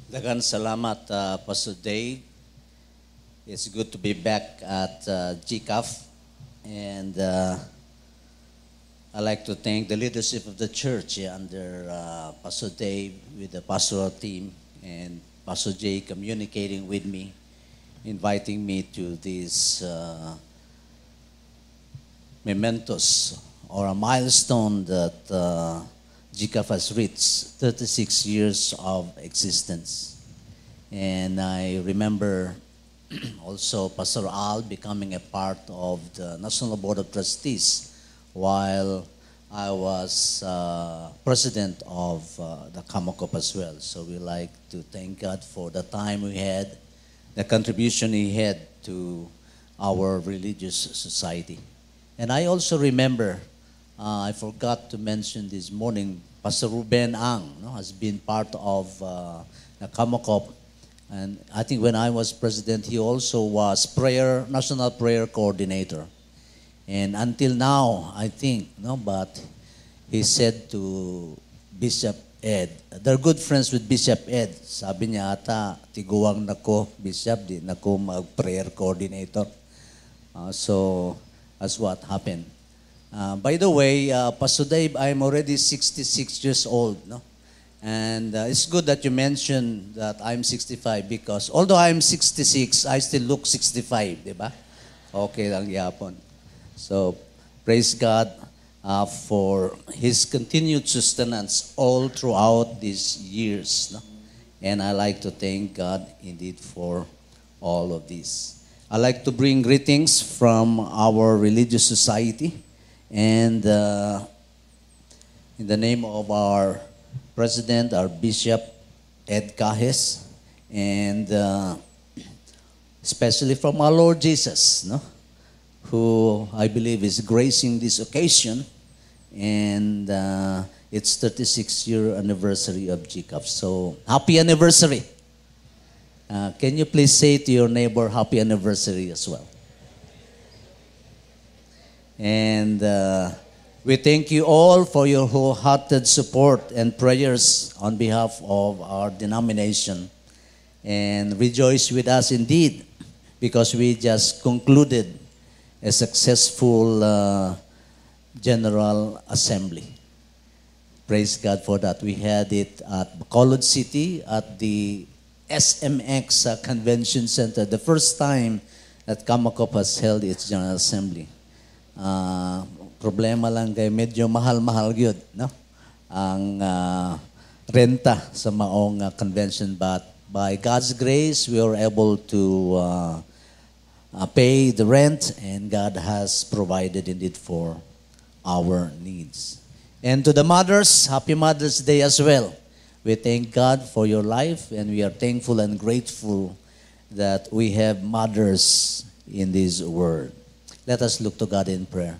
Dagan salamat, Pastor Dave. It's good to be back at GCAF. And I'd like to thank the leadership of the church under Pastor Dave with the pastoral team and Pastor Jay communicating with me, inviting me to this mementos or a milestone that GCAF has reached 36 years of existence. And I remember also Pastor Al becoming a part of the National Board of Trustees while I was president of the Kamakop as well. So we like to thank God for the time we had, the contribution he had to our religious society. And I also remember, I forgot to mention this morning, Pastor Ruben Ang has been part of the Kamakop. And I think when I was president, he also was national prayer coordinator. And until now, I think, but he said to Bishop Ed, they're good friends with Bishop Ed. Sabi niya ata, tiguang nako, Bishop, di nako mag-prayer coordinator. So that's what happened. By the way, Pastor Dave, I'm already 66 years old, And it's good that you mentioned that I'm 65 because although I'm 66, I still look 65, di ba? Okay lang yapon. So, praise God for His continued sustenance all throughout these years. And I like to thank God indeed for all of this. I like to bring greetings from our religious society and in the name of our President, our Bishop, Ed Cajes, and especially from our Lord Jesus, who I believe is gracing this occasion, and it's 36-year anniversary of GCAF. So, happy anniversary. Can you please say to your neighbor, happy anniversary as well? And we thank you all for your wholehearted support and prayers on behalf of our denomination. And rejoice with us indeed because we just concluded a successful General Assembly. Praise God for that. We had it at Bacolod City at the SMX Convention Center, the first time that Kamakop has held its General Assembly. Problema lang kay medyo mahal-mahal gyud, ang renta sa maong convention, but by God's grace we were able to pay the rent and God has provided indeed for our needs. And to the mothers, happy Mother's Day as well. We thank God for your life and we are thankful and grateful that we have mothers in this world. Let us look to God in prayer.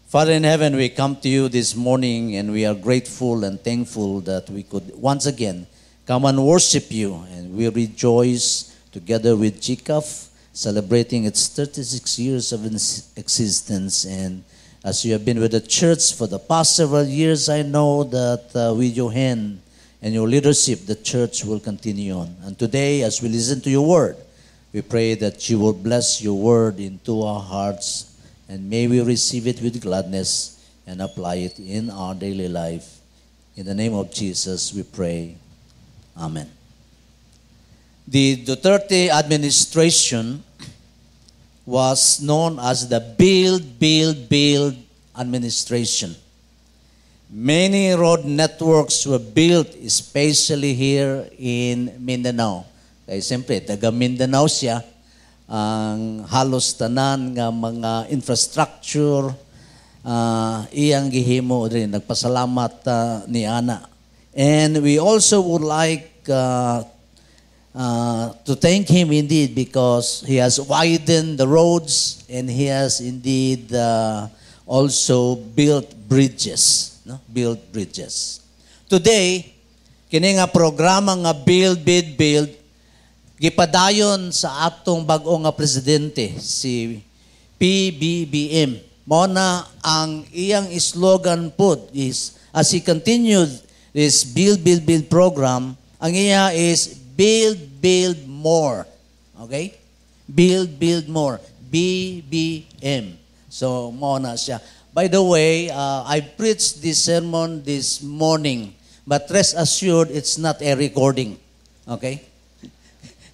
Father in heaven, we come to you this morning and we are grateful and thankful that we could once again come and worship you. And we rejoice together with GCAF, celebrating its 36 years of existence. And as you have been with the church for the past several years, I know that with your hand and your leadership, the church will continue on. And today, as we listen to your word, we pray that you will bless your word into our hearts and may we receive it with gladness and apply it in our daily life. In the name of Jesus, we pray. Amen. The Duterte administration was known as the Build administration. Many road networks were built, especially here in Mindanao. Kaya siyempre, taga Mindanao siya, ang halos tanan nga mga infrastructure iyang gihimo rin. Nagpasalamat ni Ana. And we also would like to thank him indeed because he has widened the roads and he has indeed also built bridges. Built bridges. Today, kini nga programa nga build, gipadayon sa atong bag-o nga presidente, si PBBM. Mona ang iyang slogan po is, as he continued this build program, ang iya is build more. Okay? Build more. BBM. So, mo na siya. By the way, I preached this sermon this morning, but rest assured, it's not a recording. Okay?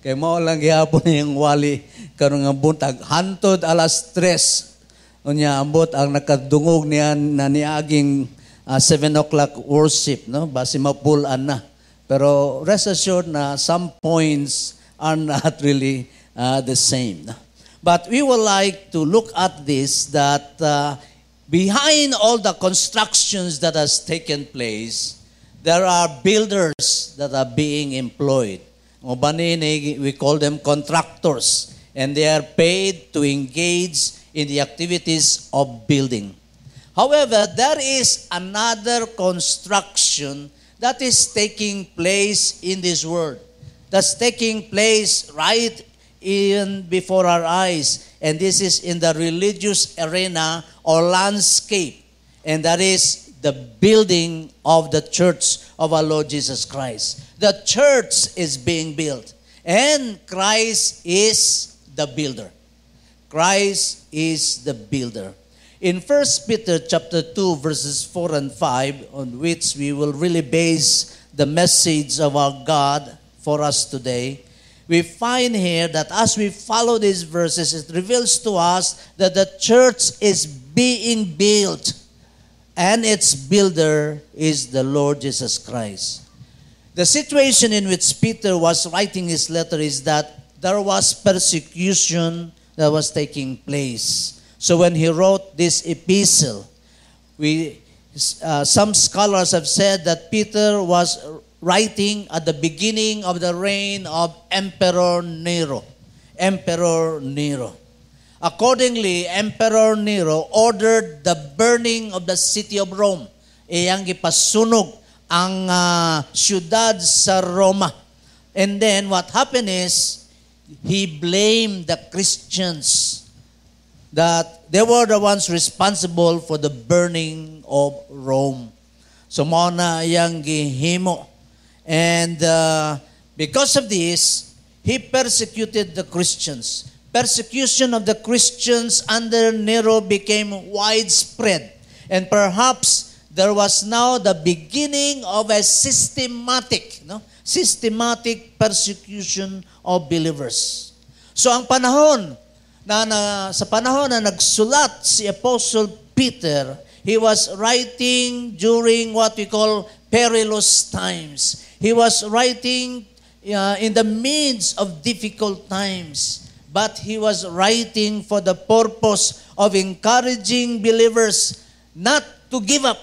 Kaya mo lang gihapon yung wali karon nga buntag hantod alas 3. Unya ambot ang nakadungog niya na niaging 7 o'clock worship, no? Basi mapulan na. Pero rest assured na some points are not really the same. But we would like to look at this, that behind all the constructions that has taken place, there are builders that are being employed. We call them contractors, and they are paid to engage in the activities of building. However, there is another construction that is taking place in this world. That's taking place right in before our eyes. And this is in the religious arena or landscape. And that is the building of the church of our Lord Jesus Christ. The church is being built. And Christ is the builder. Christ is the builder. In 1 Peter chapter 2, verses 4 and 5, on which we will really base the message of our God for us today, we find here that as we follow these verses, it reveals to us that the church is being built, and its builder is the Lord Jesus Christ. The situation in which Peter was writing his letter is that there was persecution that was taking place. So when he wrote this epistle, some scholars have said that Peter was writing at the beginning of the reign of Emperor Nero. Emperor Nero. Accordingly, Emperor Nero ordered the burning of the city of Rome. Iyang gipasunog ang syudad sa Roma. And then what happened is, he blamed the Christians that they were the ones responsible for the burning of Rome. So mo na iyang gihimo. And because of this, he persecuted the Christians. Persecution of the Christians under Nero became widespread. And perhaps there was now the beginning of a systematic persecution of believers. So ang panahon sa panahon na nagsulat si Apostle Peter, he was writing during what we call perilous times. He was writing in the midst of difficult times, but he was writing for the purpose of encouraging believers not to give up,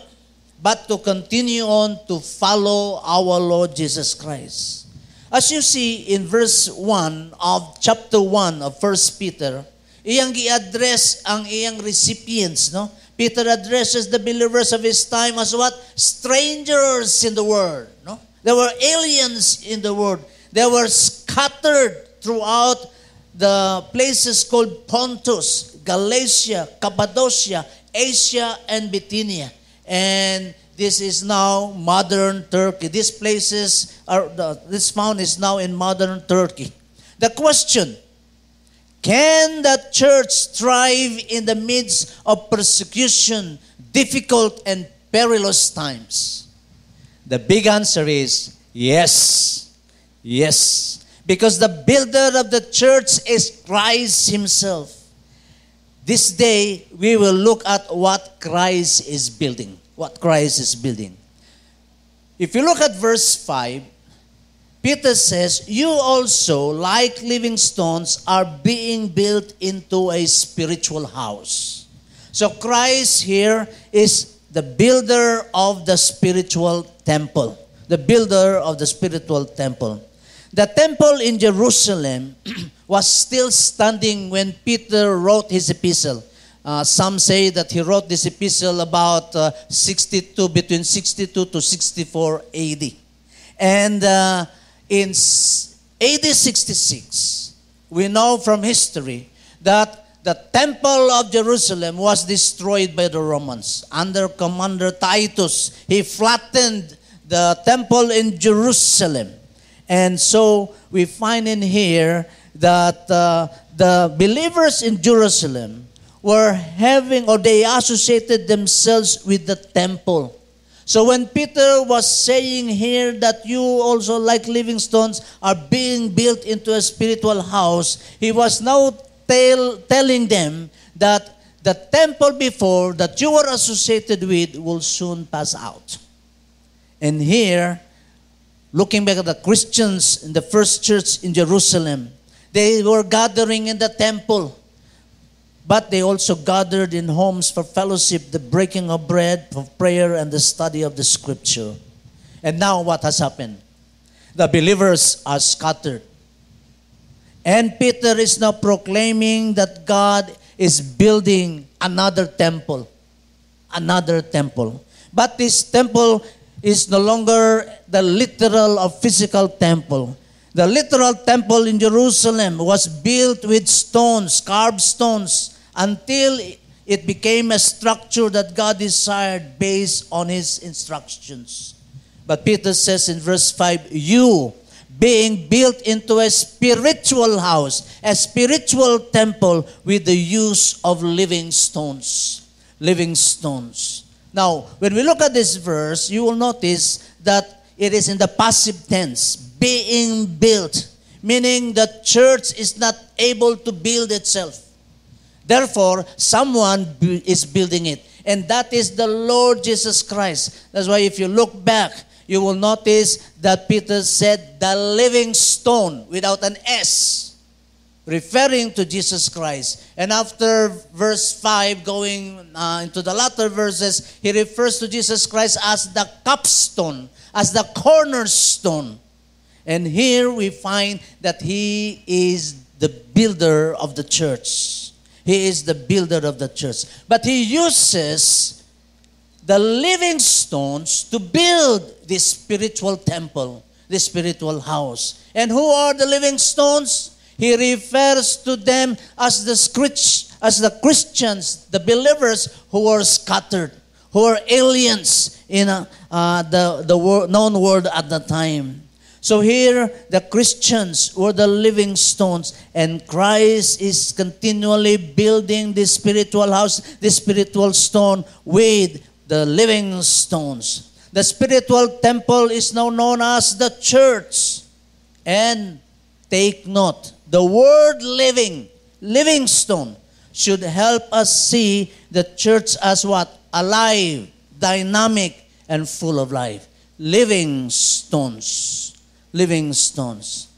but to continue on to follow our Lord Jesus Christ. As you see in verse 1 of chapter 1 of 1 Peter, iyang gi-address ang iyang recipients, no? Peter addresses the believers of his time as what? Strangers in the world, no? There were aliens in the world. They were scattered throughout the places called Pontus, Galatia, Cappadocia, Asia, and Bithynia. And this is now modern Turkey. These places this found is now in modern Turkey. The question, can the church thrive in the midst of persecution, difficult and perilous times? The big answer is yes. Yes. Because the builder of the church is Christ himself. This day, we will look at what Christ is building. What Christ is building. If you look at verse 5, Peter says, you also, like living stones, are being built into a spiritual house. So Christ here is the builder of the spiritual temple. The builder of the spiritual temple. The temple in Jerusalem was still standing when Peter wrote his epistle. Some say that he wrote this epistle about between 62 to 64 AD. And in AD 66, we know from history that the temple of Jerusalem was destroyed by the Romans. Under Commander Titus, he flattened the temple in Jerusalem. And so we find in here that the believers in Jerusalem were having, or they associated themselves with the temple. So when Peter was saying here that you also, like living stones, are being built into a spiritual house, he was now telling them that the temple before that you were associated with will soon pass out. And here, looking back at the Christians in the first church in Jerusalem, they were gathering in the temple, but they also gathered in homes for fellowship, the breaking of bread, for prayer, and the study of the Scripture. And now what has happened? The believers are scattered. And Peter is now proclaiming that God is building another temple. Another temple. But this temple is no longer the literal or physical temple. The literal temple in Jerusalem was built with stones, carved stones, until it became a structure that God desired based on His instructions. But Peter says in verse 5, you being built into a spiritual house, a spiritual temple with the use of living stones. Living stones. Now, when we look at this verse, you will notice that it is in the passive tense, being built, meaning the church is not able to build itself. Therefore, someone is building it. And that is the Lord Jesus Christ. That's why if you look back, you will notice that Peter said, the living stone, without an S, referring to Jesus Christ. And after verse 5, going into the latter verses, he refers to Jesus Christ as the capstone, as the cornerstone. And here we find that He is the builder of the church. He is the builder of the church. But He uses the living stones to build this spiritual temple, this spiritual house. And who are the living stones? He refers to them as the Christians, the believers who are scattered, who are aliens in the known world at the time. So here, the Christians were the living stones, and Christ is continually building this spiritual house, this spiritual stone with the living stones. The spiritual temple is now known as the church. And take note, the word living stone, should help us see the church as what? Alive, dynamic, and full of life. Living stones. Living stones.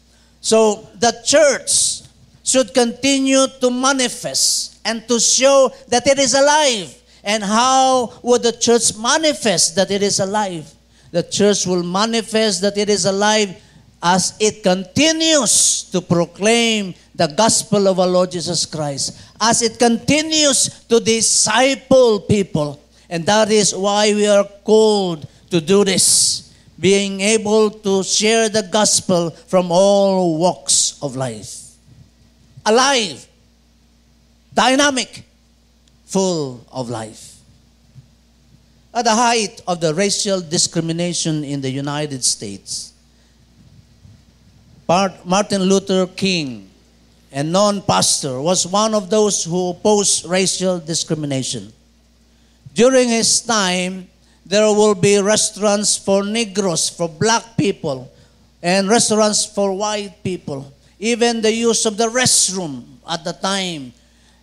So the church should continue to manifest and to show that it is alive. And how would the church manifest that it is alive? The church will manifest that it is alive as it continues to proclaim the gospel of our Lord Jesus Christ, as it continues to disciple people. And that is why we are called to do this, being able to share the gospel from all walks of life. Alive, dynamic, full of life. At the height of the racial discrimination in the United States, Martin Luther King, a non-pastor, was one of those who opposed racial discrimination. During his time, there will be restaurants for Negroes, for black people, and restaurants for white people. Even the use of the restroom at the time.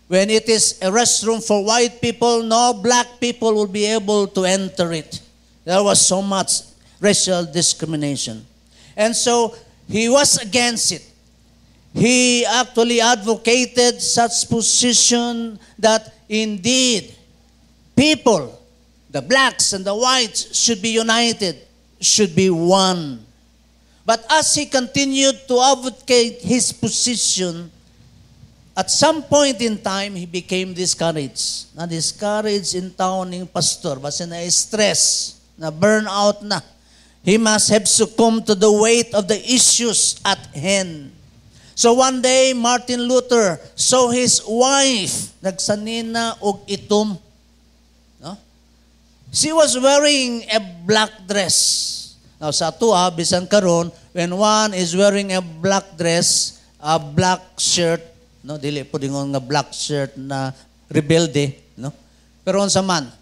When it is a restroom for white people, no black people will be able to enter it. There was so much racial discrimination. And so he was against it. He actually advocated such position that indeed people, the blacks and the whites, should be united, should be one. But as he continued to advocate his position, at some point in time, he became discouraged. Na-discouraged in town ng pastor. Basta na-stress, na-burnout na. He must have succumbed to the weight of the issues at hand. So one day, Martin Luther saw his wife, nagsanina og itom. No? She was wearing a black dress. Now sa atua, bisan karon, when one is wearing a black dress, a black shirt, no, dili po dingon nga black shirt na rebelde, no? Pero unsa man,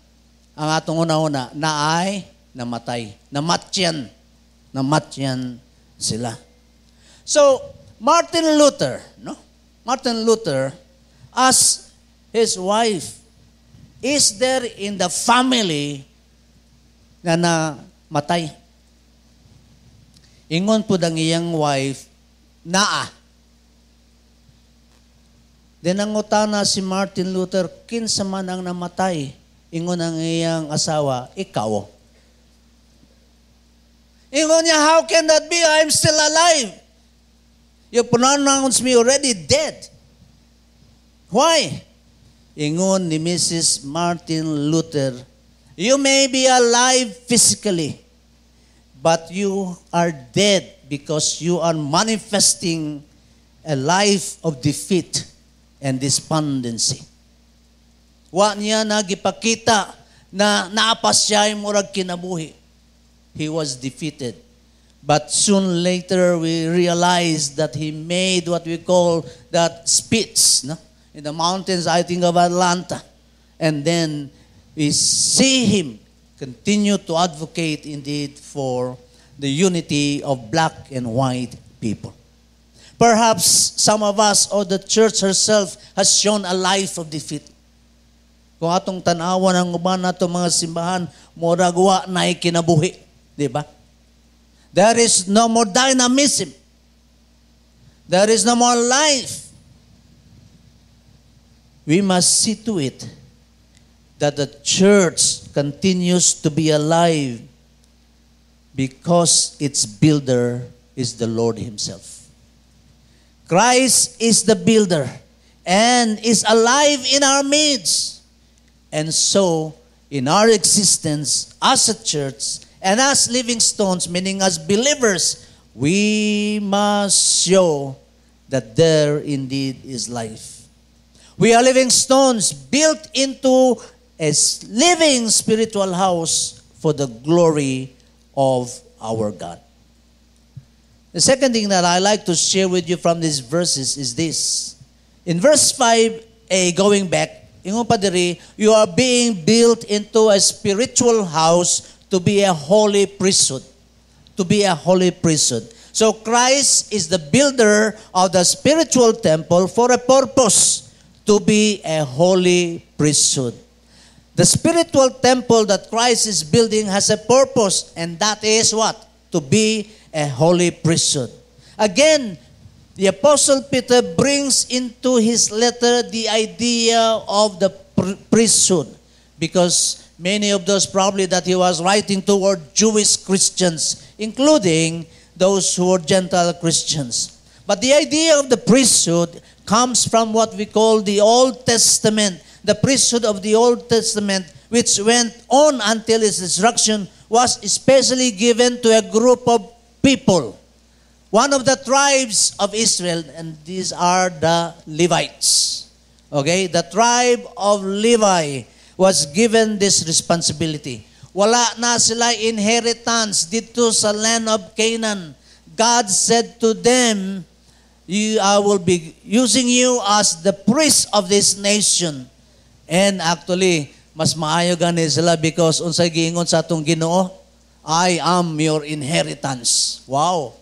ang atong una-una, naay namatay. Namatyan sila. So, Martin Luther, no? Martin Luther, as his wife, is there in the family na namatay. Ingon po ang iyang wife, naa. Then ang utana si Martin Luther, kinsa man ang namatay. Ingon ang iyang asawa, ikaw. Ingon niya, how can that be? I'm still alive. You pronounce me already dead. Why? Ingon ni Mrs. Martin Luther, you may be alive physically, but you are dead because you are manifesting a life of defeat and despondency. Wa niya nagipakita na naapas siya yung murag kinabuhi. He was defeated. But soon later, we realized that he made what we call that speech, no? In the mountains, I think of Atlanta. And then we see him continue to advocate indeed for the unity of black and white people. Perhaps some of us or the church herself has shown a life of defeat. Kung atong tanawan ang uban nato mga simbahan, murag wa na kinabuhi, di ba? There is no more dynamism. There is no more life. We must see to it that the church continues to be alive because its builder is the Lord Himself. Christ is the builder and is alive in our midst. And so, in our existence as a church and as living stones, meaning as believers, we must show that there indeed is life. We are living stones built into a living spiritual house for the glory of our God. The second thing that I like to share with you from these verses is this. In verse 5a, going back, ingon pa diri, you are being built into a spiritual house to be a holy priesthood. To be a holy priesthood. So Christ is the builder of the spiritual temple for a purpose, to be a holy priesthood. The spiritual temple that Christ is building has a purpose, and that is what? To be a holy priesthood. Again, the Apostle Peter brings into his letter the idea of the priesthood, because many of those probably that he was writing toward Jewish Christians, including those who were Gentile Christians. But the idea of the priesthood comes from what we call the Old Testament. The priesthood of the Old Testament, which went on until its destruction, was especially given to a group of people. One of the tribes of Israel, and these are the Levites. Okay? The tribe of Levi was given this responsibility. Wala na sila inheritance dito sa land of Canaan. God said to them, I will be using you as the priest of this nation. And actually, mas maayo gani sila because unsay giingon sa atong Ginoo, I am your inheritance. Wow.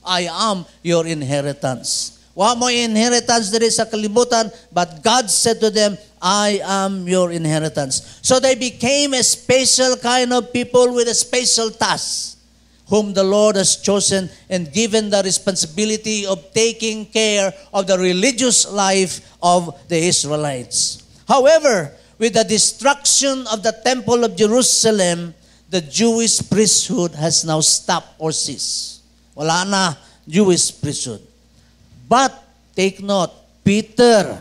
I am your inheritance. Wa mo inheritance diri sa kalibutan, but God said to them, I am your inheritance. So they became a special kind of people with a special task, whom the Lord has chosen and given the responsibility of taking care of the religious life of the Israelites. However, with the destruction of the Temple of Jerusalem, the Jewish priesthood has now stopped or ceased. Wala na Jewish priesthood. But take note, Peter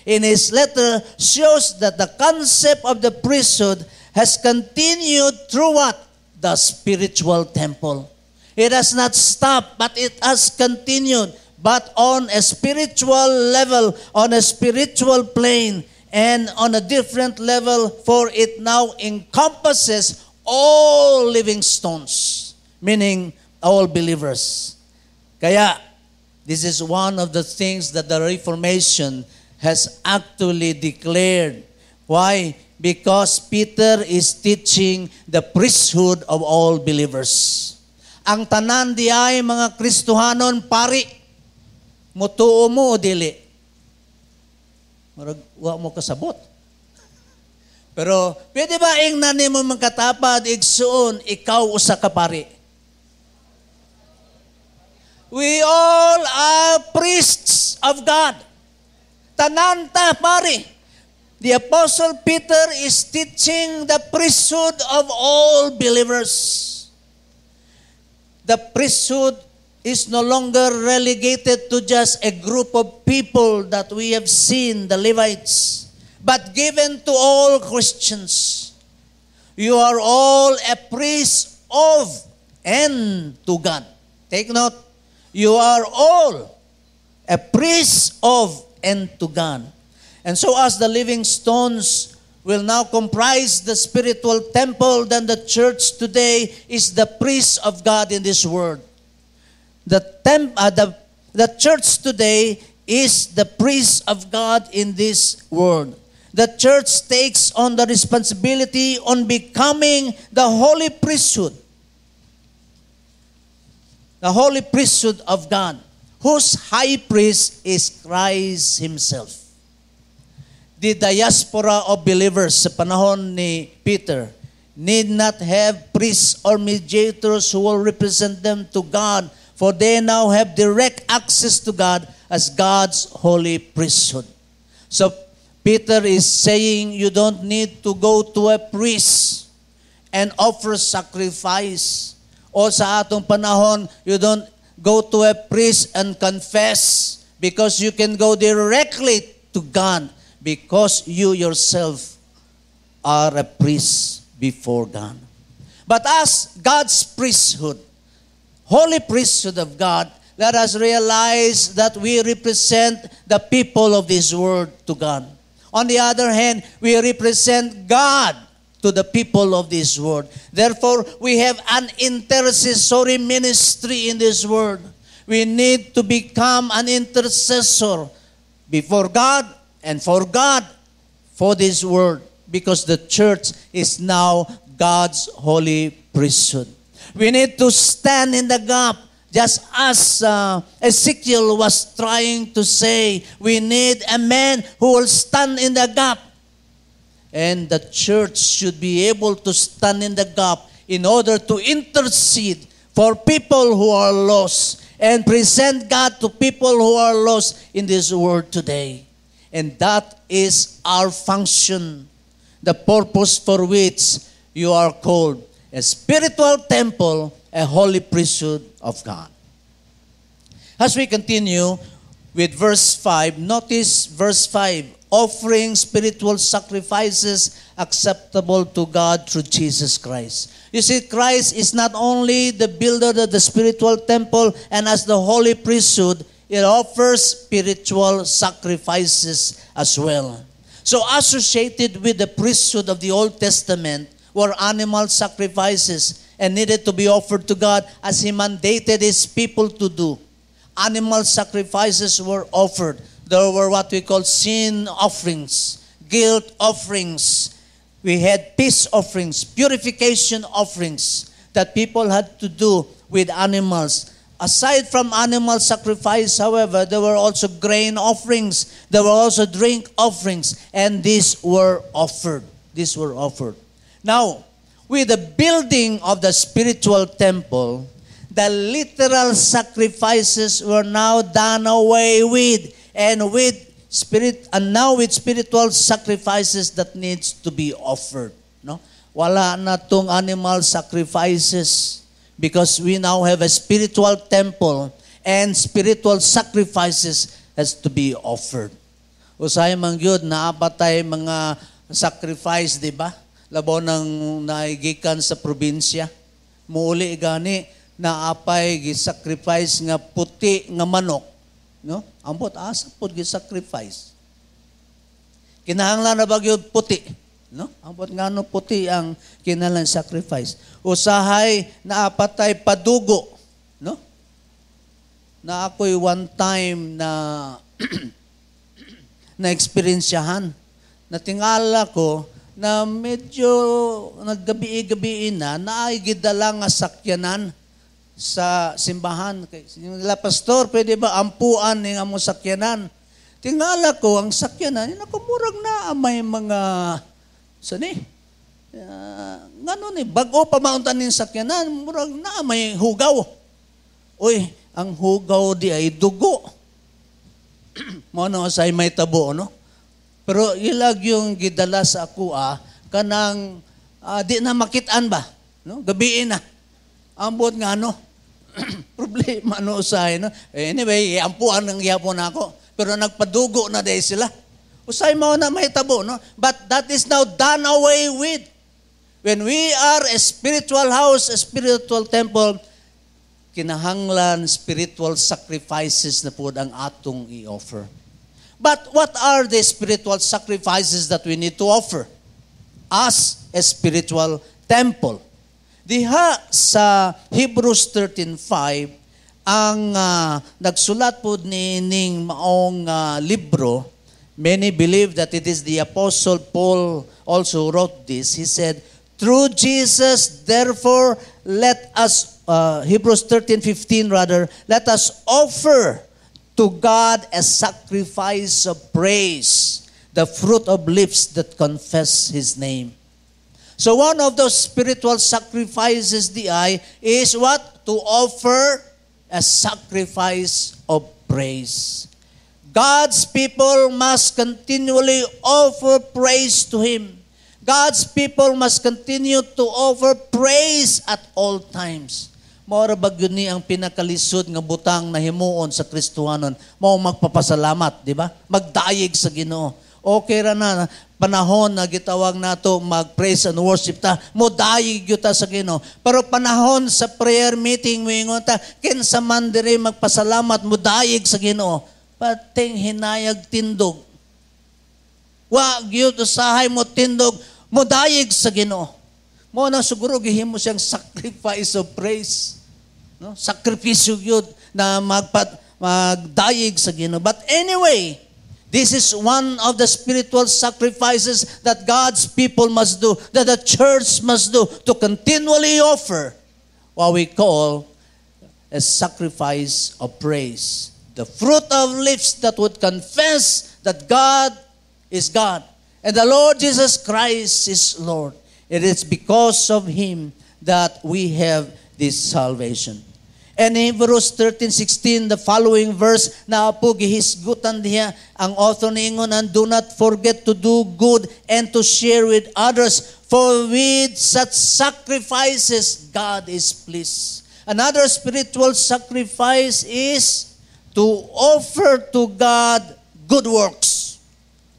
in his letter shows that the concept of the priesthood has continued through what? The spiritual temple. It has not stopped, but it has continued, but on a spiritual level, on a spiritual plane, and on a different level, for it now encompasses all living stones. meaning all believers. Kaya, this is one of the things that the Reformation has actually declared. Why? Because Peter is teaching the priesthood of all believers. Ang tanan di ay mga Kristohanon pari, mutuo mo o dili. Marag, wa mo kasabot. Pero, pwede ba ingnan mo magkatapad, igsuon, ikaw usa ka pari? We all are priests of God. Tananta pari. The Apostle Peter is teaching the priesthood of all believers. The priesthood is no longer relegated to just a group of people that we have seen, the Levites, but given to all Christians. You are all a priest of and to God. Take note. You are all a priest of and to God. And so as the living stones will now comprise the spiritual temple, then the church today is the priest of God in this world. The church today is the priest of God in this world. The church takes on the responsibility on becoming the holy priesthood. The holy priesthood of God, whose high priest is Christ Himself. The diaspora of believers sa panahon ni Peter need not have priests or mediators who will represent them to God, for they now have direct access to God as God's holy priesthood. So Peter is saying you don't need to go to a priest and offer sacrifice. O sa atong panahon, you don't go to a priest and confess because you can go directly to God because you yourself are a priest before God. But as God's priesthood, holy priesthood of God, let us realize that we represent the people of this world to God. On the other hand, we represent God to the people of this world. Therefore, we have an intercessory ministry in this world. We need to become an intercessor before God and for God for this world, because the church is now God's holy priesthood. We need to stand in the gap, just as Ezekiel was trying to say, we need a man who will stand in the gap. And the church should be able to stand in the gap in order to intercede for people who are lost and present God to people who are lost in this world today. And that is our function, the purpose for which you are called a spiritual temple, a holy priesthood of God. As we continue with verse 5, notice verse 5. Offering spiritual sacrifices acceptable to God through Jesus Christ. You see, Christ is not only the builder of the spiritual temple, and as the holy priesthood, it offers spiritual sacrifices as well. So associated with the priesthood of the Old Testament were animal sacrifices and needed to be offered to God as He mandated His people to do. Animal sacrifices were offered. There were what we call sin offerings, guilt offerings. We had peace offerings, purification offerings that people had to do with animals. Aside from animal sacrifice, however, there were also grain offerings. There were also drink offerings. And these were offered. These were offered. Now, with the building of the spiritual temple, the literal sacrifices were now done away with. And now with spiritual sacrifices that needs to be offered. No? Wala na tong animal sacrifices because we now have a spiritual temple and spiritual sacrifices has to be offered. Usay man gyud naapatay mga sacrifice, di ba? Labaw nang naigikan sa probinsya. Muuli gani naapay gi-sacrifice nga puti nga manok. No? Ambot asa pod gi-sacrifice. Kinahanglan na ba gyud puti? No? Ambot nga no puti ang kinalang sacrifice. Usahay na apatay padugo. No? Na ako'y one time na na-experiensyahan. Natingala ko na medyo naggabi-gabi na ay gidala nga sakyanan sa simbahan. Nila, pastor, pwede ba ampuan ng among sakyanan? Tingala ko, ang sakyanan, nakamurag na may mga, sani? Ngano ni, bago pa mauntan ng sakyanan, murag na may hugaw. Uy, ang hugaw di ay dugo. Mano say may tabo, no? Pero ilag yung gidala sa ako, kanang di na makitaan ba? No? Gabiin na. Ambot nga, no? Problema, no, usay, no? Anyway, ampuan ng yapon ako. Pero nagpadugo na dahil sila. Usay mo na may tabo, no? But that is now done away with. When we are a spiritual house, a spiritual temple, kinahanglan spiritual sacrifices na po ang atong i-offer. But what are the spiritual sacrifices that we need to offer as a spiritual temple? Diha sa Hebrews 13:5, ang nagsulat po ning maong libro, many believe that it is the Apostle Paul also wrote this. He said, through Jesus, therefore, let us, Hebrews 13:15 rather, let us offer to God a sacrifice of praise, the fruit of lips that confess His name. So one of those spiritual sacrifices is what? To offer a sacrifice of praise. God's people must continually offer praise to Him. God's people must continue to offer praise at all times. Maura ba yun ni ang pinakalisod nga butang na himuon sa Kristohanon? Mao magpapasalamat, di ba? Magdayeg sa Ginoo. Okay ra na panahon na gitawag nato mag-praise and worship ta, modayig yun ta sa Ginoo. Pero panahon sa prayer meeting, moingon ta, kinsa man diri magpasalamat, modayig sa Ginoo. Pating hinayag tindog. Wa gyud usahay mo tindog, modayig sa Ginoo. Mo na siguro gihimo siyang sacrifice of praise. No? Sakripisyo gyud na magdayig sa Ginoo. But anyway, this is one of the spiritual sacrifices that God's people must do, that the church must do, to continually offer what we call a sacrifice of praise. The fruit of lips that would confess that God is God and the Lord Jesus Christ is Lord. It is because of Him that we have this salvation. And in Hebrews 13:16, the following verse, na po gihisgutan diha ang author ningon, and do not forget to do good and to share with others, for with such sacrifices God is pleased. Another spiritual sacrifice is to offer to God good works.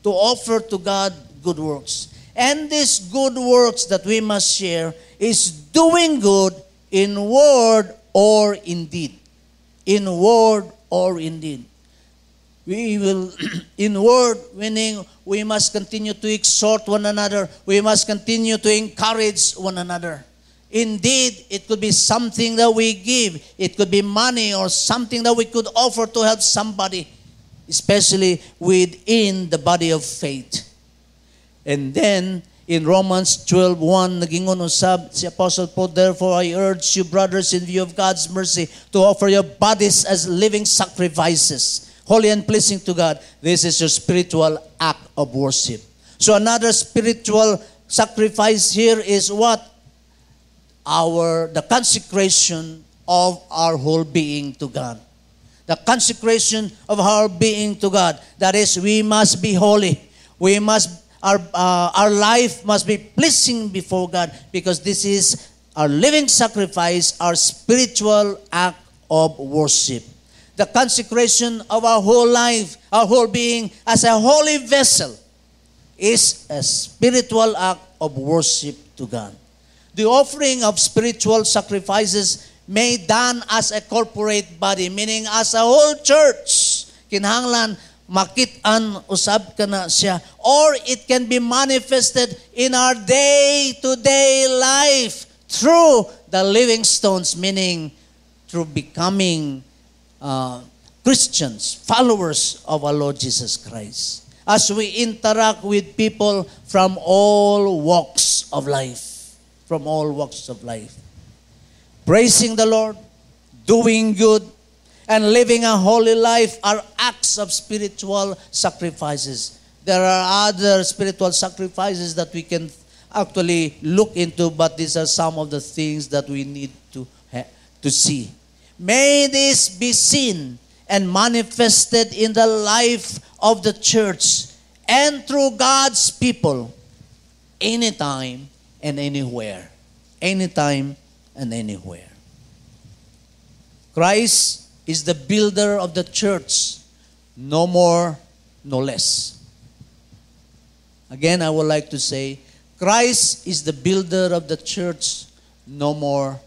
To offer to God good works. And these good works that we must share is doing good in word or in deed. In word or in deed. We will, in word, meaning we must continue to exhort one another. We must continue to encourage one another. Indeed, it could be something that we give. It could be money or something that we could offer to help somebody, especially within the body of faith. And then, in Romans 12:1, nagingon usab si Apostle Paul, therefore I urge you, brothers, in view of God's mercy, to offer your bodies as living sacrifices, holy and pleasing to God. This is your spiritual act of worship. So another spiritual sacrifice here is what? The consecration of our whole being to God. The consecration of our being to God. That is, we must be holy. We must our life must be pleasing before God, because this is our living sacrifice, our spiritual act of worship. The consecration of our whole life, our whole being as a holy vessel is a spiritual act of worship to God. The offering of spiritual sacrifices may done as a corporate body, meaning as a whole church. Kinahanglan makit-an usab kana siya, or it can be manifested in our day-to-day life through the living stones, meaning through becoming Christians, followers of our Lord Jesus Christ. As we interact with people from all walks of life, from all walks of life. Praising the Lord, doing good, and living a holy life are acts of spiritual sacrifices. There are other spiritual sacrifices that we can actually look into, but these are some of the things that we need to see. May this be seen and manifested in the life of the church and through God's people anytime and anywhere. Anytime and anywhere. Christ is the builder of the church, no more, no less. Again, I would like to say, Christ is the builder of the church, no more,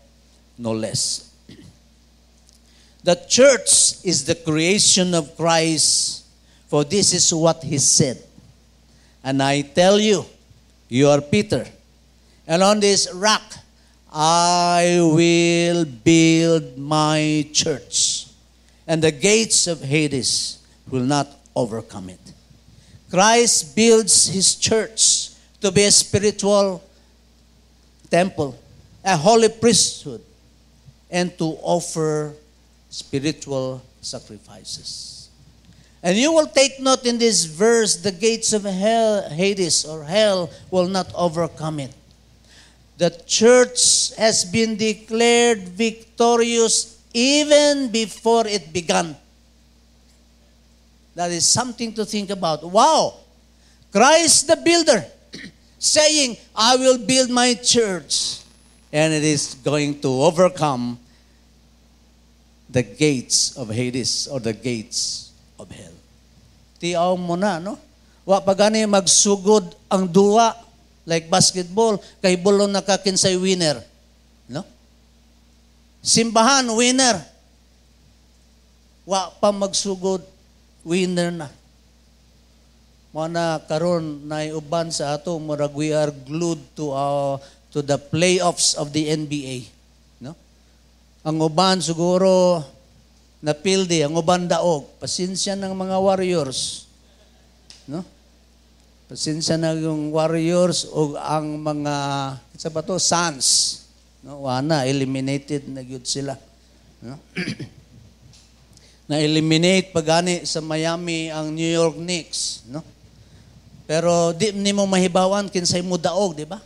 no less. The church is the creation of Christ, for this is what He said. And I tell you, you are Peter, and on this rock I will build my church, and the gates of Hades will not overcome it. Christ builds His church to be a spiritual temple, a holy priesthood, and to offer spiritual sacrifices. And you will take note in this verse, the gates of hell, Hades or hell, will not overcome it. The church has been declared victorious even before it began. That is something to think about. Wow! Christ the builder saying, I will build my church, and it is going to overcome the gates of Hades or the gates of hell. Tiyaw mo na, no? Wa pa gani magsugod ang duwa like basketball kay bulong nakakinsay winner, no? Simbahan winner. Wa pa magsugod winner na. Mana karon na uban sa ato murag we are glued to the playoffs of the NBA, no? Ang uban siguro napildi, ang uban daog. Pasensya ng mga Warriors. No? Pasensya na yung Warriors o ang mga sa ba to, Suns. No, wana eliminated na gyud sila. No? Na-eliminate pagani sa Miami ang New York Knicks, no? Pero di nimo mahibawan kinsay mo daog, di ba?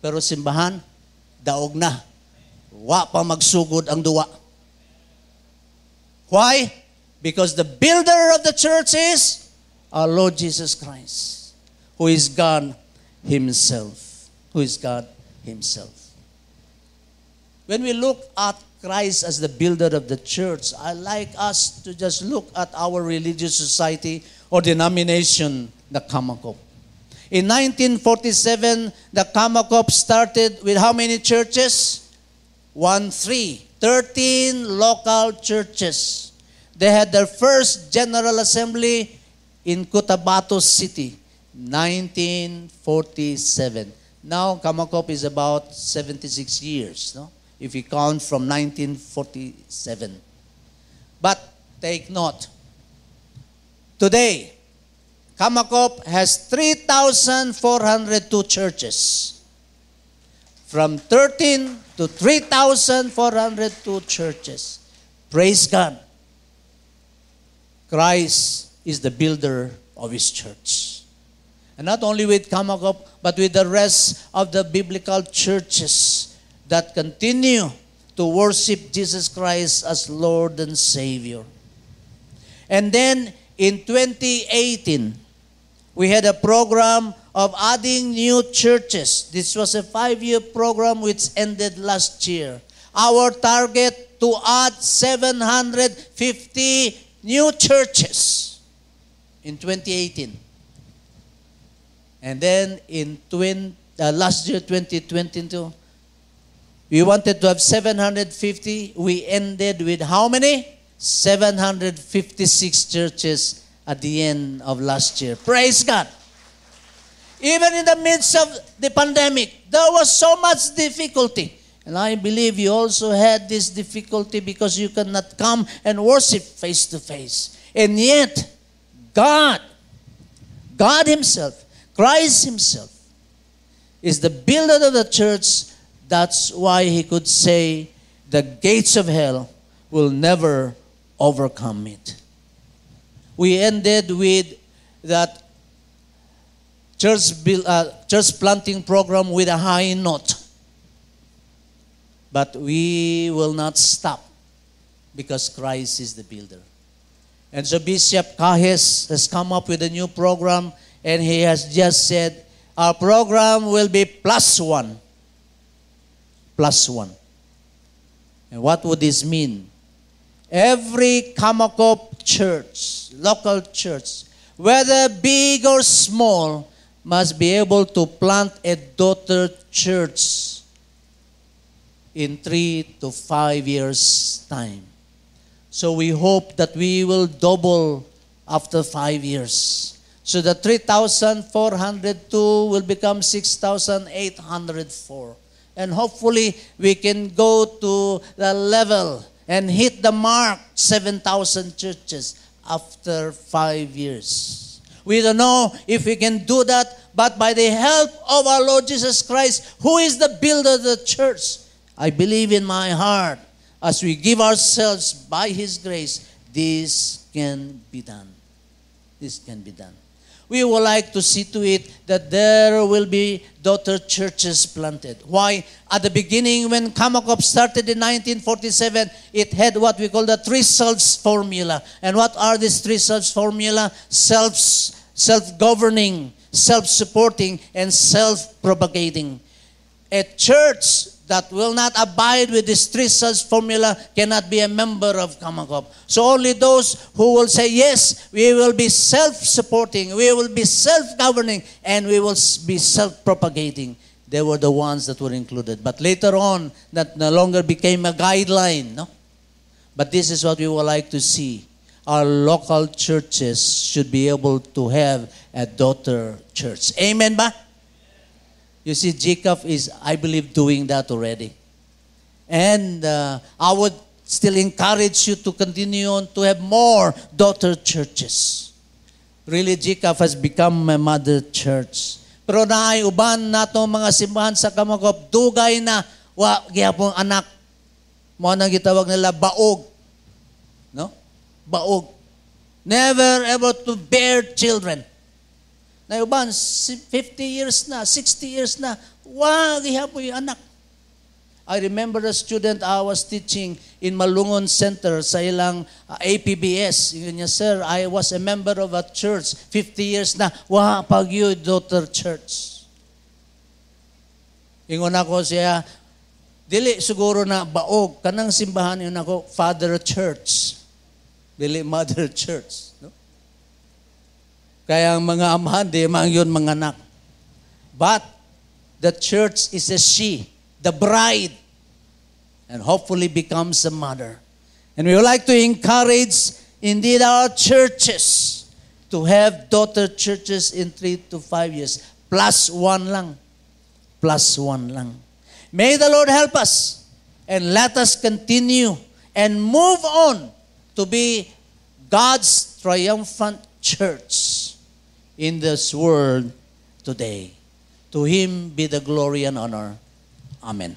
Pero simbahan daog na. Wa pa magsugod ang duwa. Why? Because the builder of the church is our Lord Jesus Christ, who is God Himself. Who is God Himself. When we look at Christ as the builder of the church, I like us to just look at our religious society or denomination, the Kamakop. In 1947, the Kamakop started with how many churches? 13 local churches. They had their first General Assembly in Cotabato City, 1947. Now, Kamakop is about 76 years, no? If you count from 1947. But take note, today, Kamakop has 3,402 churches. From 13 to 3,402 churches. Praise God. Christ is the builder of His church. And not only with Kamakop, but with the rest of the biblical churches that continue to worship Jesus Christ as Lord and Savior. And then in 2018, we had a program of adding new churches. This was a 5-year program which ended last year. Our target to add 750 new churches in 2018. And then in last year, 2022, we wanted to have 750. We ended with how many? 756 churches at the end of last year. Praise God. Even in the midst of the pandemic, there was so much difficulty. And I believe you also had this difficulty because you cannot come and worship face to face. And yet, God Himself, Christ Himself, is the builder of the church. That's why He could say, the gates of hell will never overcome it. We ended with that church planting program with a high note. But we will not stop because Christ is the builder. And so Bishop Kahes has come up with a new program, and he has just said, our program will be +1. +1. And what would this mean? Every Kamakop church, local church, whether big or small, must be able to plant a daughter church in 3 to 5 years' time. So we hope that we will double after 5 years. So the 3,402 will become 6,804. And hopefully we can go to the level and hit the mark, 7,000 churches after 5 years. We don't know if we can do that, but by the help of our Lord Jesus Christ, who is the builder of the church, I believe in my heart, as we give ourselves by His grace, this can be done. This can be done. We would like to see to it that there will be daughter churches planted. Why? At the beginning, when Kamakop started in 1947, it had what we call the 3 selves formula. And what are these 3 selves formula? Self-governing, self-supporting, and self-propagating. A church that will not abide with this 3 selves formula cannot be a member of Kamakop. So only those who will say, yes, we will be self-supporting, we will be self-governing, and we will be self-propagating. They were the ones that were included. But later on, that no longer became a guideline. No? But this is what we would like to see. Our local churches should be able to have a daughter church. Amen ba? You see, GCAF is, I believe, doing that already. And I would still encourage you to continue on to have more daughter churches. Really, GCAF has become a mother church. Pero naay uban nato mga simbahan sa Kamakop, dugay na, gihapon anak. Mo nang gitawag nila baog. No? Baog. Never able to bear children. Na uban, 50 years na, 60 years na, gihapon yung anak. I remember a student I was teaching in Malungon Center sa ilang APBS. Yun niya, sir, I was a member of a church, 50 years na, pag you daughter church. Ingon ako siya, dili siguro na baog, kanang simbahan yun ako, father church. Dili mother church. No? Kaya ang mga amahan, di man yun mga anak. But the church is a she, the bride, and hopefully becomes a mother. And we would like to encourage indeed our churches to have daughter churches in 3 to 5 years. +1 lang. +1 lang. May the Lord help us and let us continue and move on to be God's triumphant church in this world today. To Him be the glory and honor. Amen.